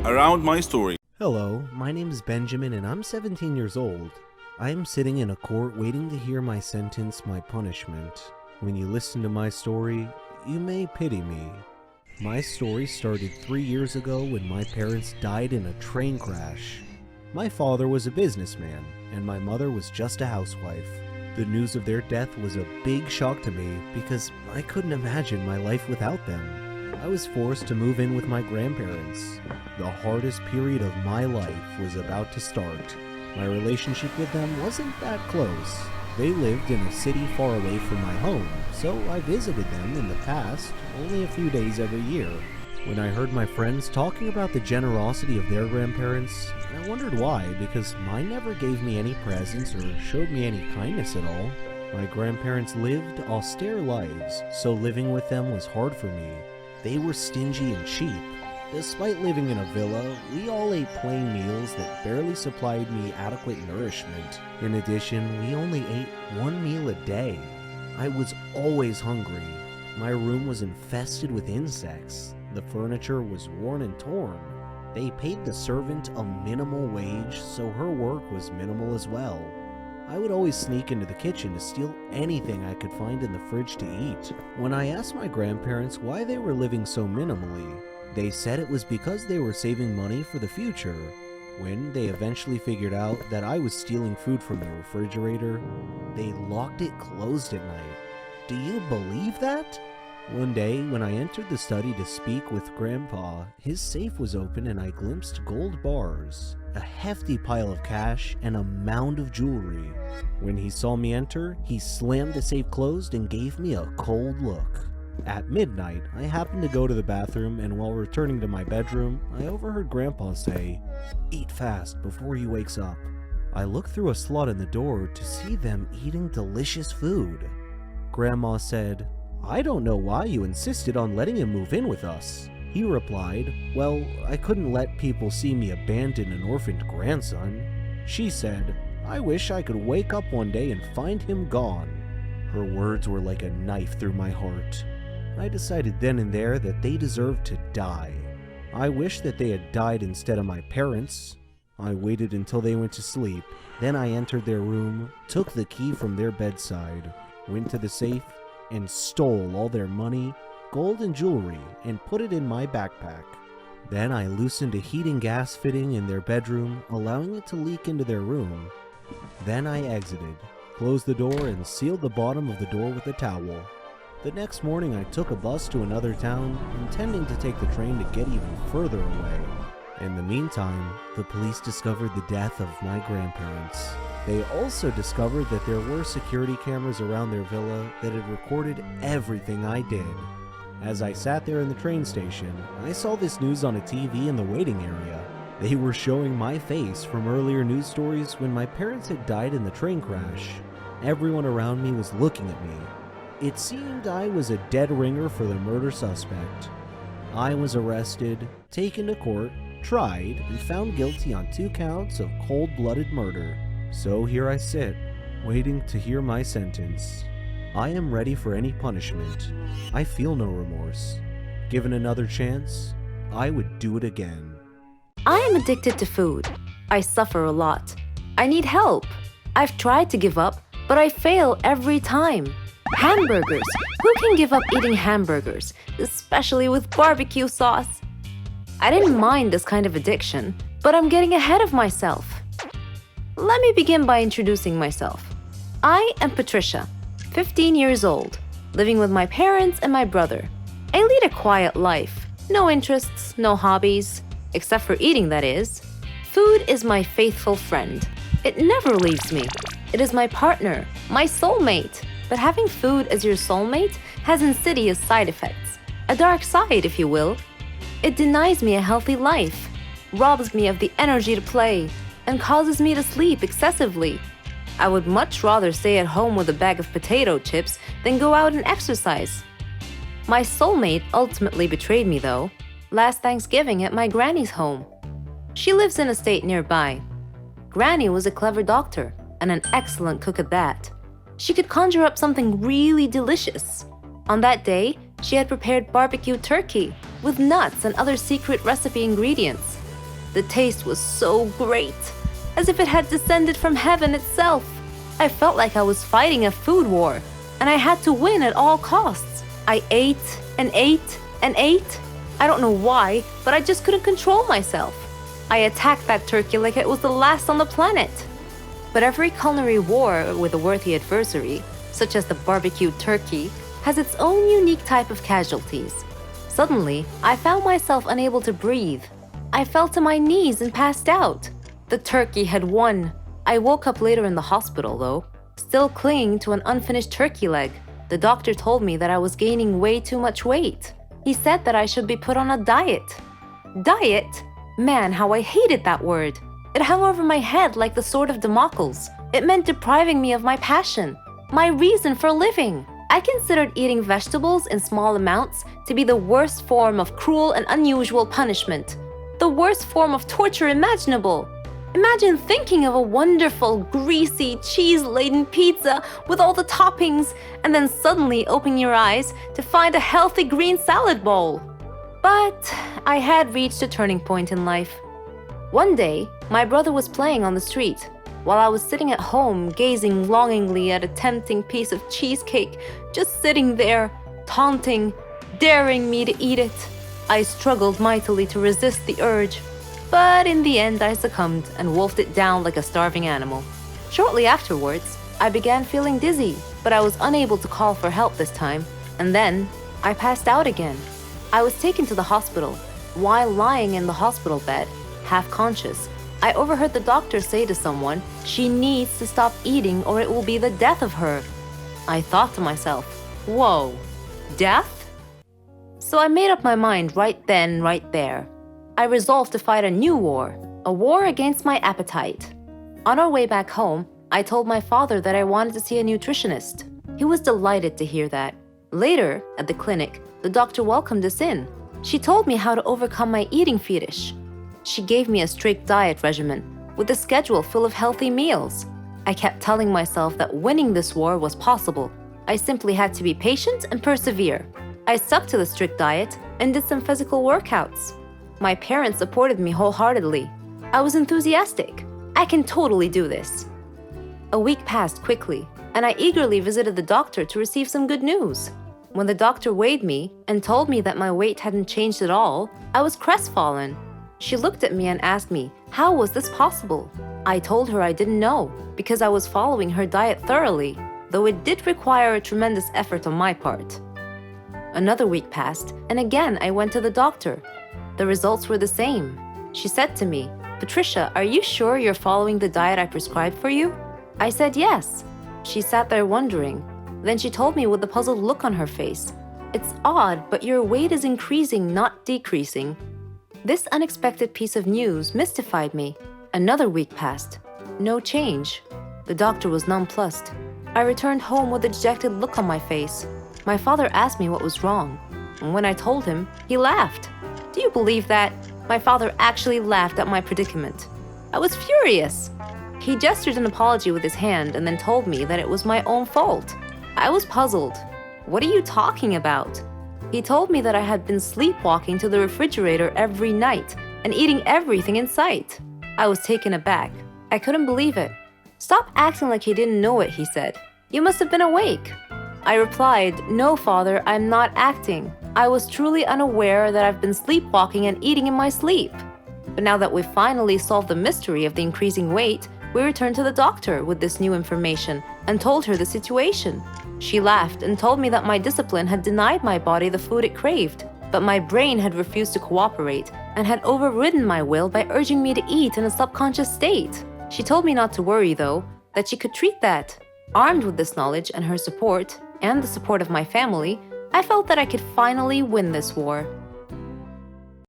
around my story. Hello, my name is Benjamin and I'm 17 years old. I am sitting in a court waiting to hear my sentence, my punishment. When you listen to my story, you may pity me. My story started 3 years ago when my parents died in a train crash. My father was a businessman and my mother was just a housewife. The news of their death was a big shock to me because I couldn't imagine my life without them. I was forced to move in with my grandparents. The hardest period of my life was about to start. My relationship with them wasn't that close. They lived in a city far away from my home, so I visited them in the past, only a few days every year. When I heard my friends talking about the generosity of their grandparents, I wondered why, because mine never gave me any presents or showed me any kindness at all. My grandparents lived austere lives, so living with them was hard for me. They were stingy and cheap. Despite living in a villa, we all ate plain meals that barely supplied me adequate nourishment. In addition, we only ate one meal a day. I was always hungry. My room was infested with insects. The furniture was worn and torn. They paid the servant a minimal wage, so her work was minimal as well. I would always sneak into the kitchen to steal anything I could find in the fridge to eat. When I asked my grandparents why they were living so minimally, they said it was because they were saving money for the future. When they eventually figured out that I was stealing food from the refrigerator, they locked it closed at night. Do you believe that? One day, when I entered the study to speak with Grandpa, his safe was open and I glimpsed gold bars, a hefty pile of cash, and a mound of jewelry. When he saw me enter, he slammed the safe closed and gave me a cold look. At midnight, I happened to go to the bathroom, and while returning to my bedroom, I overheard Grandpa say, "Eat fast before he wakes up." I looked through a slot in the door to see them eating delicious food. Grandma said, "I don't know why you insisted on letting him move in with us." He replied, "Well, I couldn't let people see me abandon an orphaned grandson." She said, "I wish I could wake up one day and find him gone." Her words were like a knife through my heart. I decided then and there that they deserved to die. I wished that they had died instead of my parents. I waited until they went to sleep. Then I entered their room, took the key from their bedside, went to the safe, and stole all their money, gold, and jewelry, and put it in my backpack. Then I loosened a heating gas fitting in their bedroom, allowing it to leak into their room. Then I exited, closed the door, and sealed the bottom of the door with a towel. The next morning I took a bus to another town, intending to take the train to get even further away. In the meantime, the police discovered the death of my grandparents. They also discovered that there were security cameras around their villa that had recorded everything I did. As I sat there in the train station, I saw this news on a TV in the waiting area. They were showing my face from earlier news stories when my parents had died in the train crash. Everyone around me was looking at me. It seemed I was a dead ringer for the murder suspect. I was arrested, taken to court, tried, and found guilty on 2 counts of cold-blooded murder. So here I sit, waiting to hear my sentence. I am ready for any punishment. I feel no remorse. Given another chance, I would do it again. I am addicted to food. I suffer a lot. I need help. I've tried to give up, but I fail every time. Hamburgers. Who can give up eating hamburgers, especially with barbecue sauce? I didn't mind this kind of addiction, but I'm getting ahead of myself. Let me begin by introducing myself. I am Patricia, 15 years old, living with my parents and my brother. I lead a quiet life. No interests, no hobbies, except for eating, that is. Food is my faithful friend. It never leaves me. It is my partner, my soulmate. But having food as your soulmate has insidious side effects. A dark side, if you will. It denies me a healthy life, robs me of the energy to play, and causes me to sleep excessively. I would much rather stay at home with a bag of potato chips than go out and exercise. My soulmate ultimately betrayed me, though, last Thanksgiving at my granny's home. She lives in a state nearby. Granny was a clever doctor and an excellent cook at that. She could conjure up something really delicious. On that day, she had prepared barbecue turkey with nuts and other secret recipe ingredients. The taste was so great, as if it had descended from heaven itself. I felt like I was fighting a food war, and I had to win at all costs. I ate and ate and ate. I don't know why, but I just couldn't control myself. I attacked that turkey like it was the last on the planet. But every culinary war with a worthy adversary, such as the barbecued turkey, has its own unique type of casualties. Suddenly, I found myself unable to breathe. I fell to my knees and passed out. The turkey had won. I woke up later in the hospital, though, still clinging to an unfinished turkey leg. The doctor told me that I was gaining way too much weight. He said that I should be put on a diet. Diet? Man, how I hated that word. It hung over my head like the sword of Damocles. It meant depriving me of my passion, my reason for living. I considered eating vegetables in small amounts to be the worst form of cruel and unusual punishment, the worst form of torture imaginable. Imagine thinking of a wonderful, greasy, cheese-laden pizza with all the toppings and then suddenly opening your eyes to find a healthy green salad bowl. But I had reached a turning point in life. One day, my brother was playing on the street, while I was sitting at home gazing longingly at a tempting piece of cheesecake, just sitting there, taunting, daring me to eat it. I struggled mightily to resist the urge, but in the end I succumbed and wolfed it down like a starving animal. Shortly afterwards, I began feeling dizzy, but I was unable to call for help this time, and then I passed out again. I was taken to the hospital. While lying in the hospital bed, half conscious, I overheard the doctor say to someone, "She needs to stop eating or it will be the death of her." I thought to myself, whoa, death? So I made up my mind right then, right there. I resolved to fight a new war, a war against my appetite. On our way back home, I told my father that I wanted to see a nutritionist. He was delighted to hear that. Later, at the clinic, the doctor welcomed us in. She told me how to overcome my eating fetish. She gave me a strict diet regimen with a schedule full of healthy meals. I kept telling myself that winning this war was possible. I simply had to be patient and persevere. I stuck to the strict diet and did some physical workouts. My parents supported me wholeheartedly. I was enthusiastic. I can totally do this. A week passed quickly, and I eagerly visited the doctor to receive some good news. When the doctor weighed me and told me that my weight hadn't changed at all, I was crestfallen. She looked at me and asked me, how was this possible? I told her I didn't know, because I was following her diet thoroughly, though it did require a tremendous effort on my part. Another week passed, and again I went to the doctor. The results were the same. She said to me, "Patricia, are you sure you're following the diet I prescribed for you?" I said yes. She sat there wondering. Then she told me with a puzzled look on her face, "It's odd, but your weight is increasing, not decreasing." This unexpected piece of news mystified me. Another week passed. No change. The doctor was nonplussed. I returned home with a dejected look on my face. My father asked me what was wrong, and when I told him, he laughed. Do you believe that? My father actually laughed at my predicament. I was furious. He gestured an apology with his hand and then told me that it was my own fault. I was puzzled. What are you talking about? He told me that I had been sleepwalking to the refrigerator every night and eating everything in sight. I was taken aback. I couldn't believe it. "Stop acting like you didn't know it," he said. "You must have been awake." I replied, "No, Father, I'm not acting. I was truly unaware that I've been sleepwalking and eating in my sleep." But now that we've finally solved the mystery of the increasing weight, we returned to the doctor with this new information and told her the situation. She laughed and told me that my discipline had denied my body the food it craved, but my brain had refused to cooperate and had overridden my will by urging me to eat in a subconscious state. She told me not to worry, though, that she could treat that. Armed with this knowledge and her support, and the support of my family, I felt that I could finally win this war.